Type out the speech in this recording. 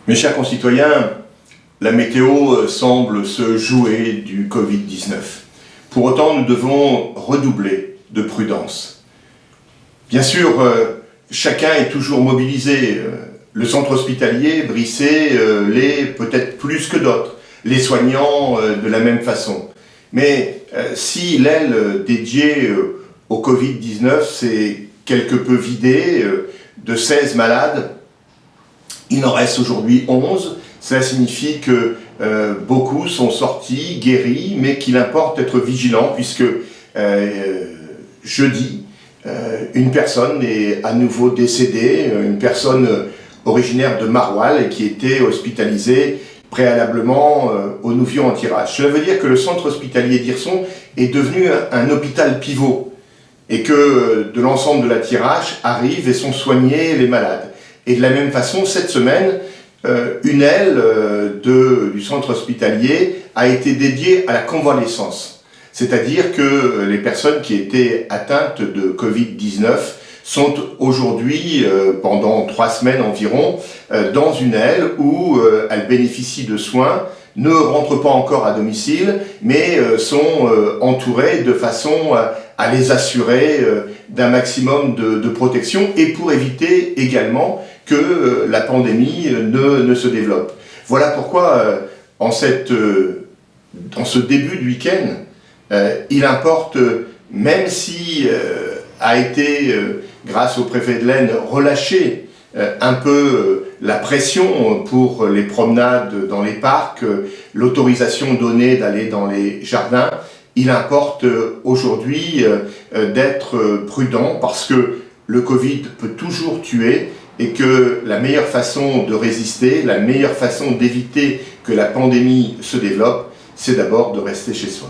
Mes chers concitoyens, la météo semble se jouer du Covid-19. Pour autant, nous devons redoubler de prudence. Bien sûr, chacun est toujours mobilisé. Le centre hospitalier, Brissé, l'est peut-être plus que d'autres. Les soignants, de la même façon. Mais si l'aile dédiée au Covid-19 s'est quelque peu vidée, de 16 malades, il en reste aujourd'hui 11. Cela signifie que beaucoup sont sortis, guéris, mais qu'il importe être vigilant puisque jeudi, une personne est à nouveau décédée, une personne originaire de Maroilles et qui était hospitalisée préalablement au Nouvion-en-Thiérache. Cela veut dire que le centre hospitalier d'Hirson est devenu un hôpital pivot et que de l'ensemble de la Thiérache arrivent et sont soignés les malades. Et de la même façon, cette semaine, une aile du centre hospitalier a été dédiée à la convalescence. C'est-à-dire que les personnes qui étaient atteintes de Covid-19 sont aujourd'hui, pendant 3 semaines environ, dans une aile où elles bénéficient de soins, ne rentrent pas encore à domicile, mais sont entourées de façon à les assurer d'un maximum de protection et pour éviter également que la pandémie ne se développe. Voilà pourquoi, en ce début de week-end, il importe, même si a été, grâce au préfet de l'Aisne, relâché un peu la pression pour les promenades dans les parcs, l'autorisation donnée d'aller dans les jardins, il importe aujourd'hui d'être prudent parce que le Covid peut toujours tuer et que la meilleure façon de résister, la meilleure façon d'éviter que la pandémie se développe, c'est d'abord de rester chez soi.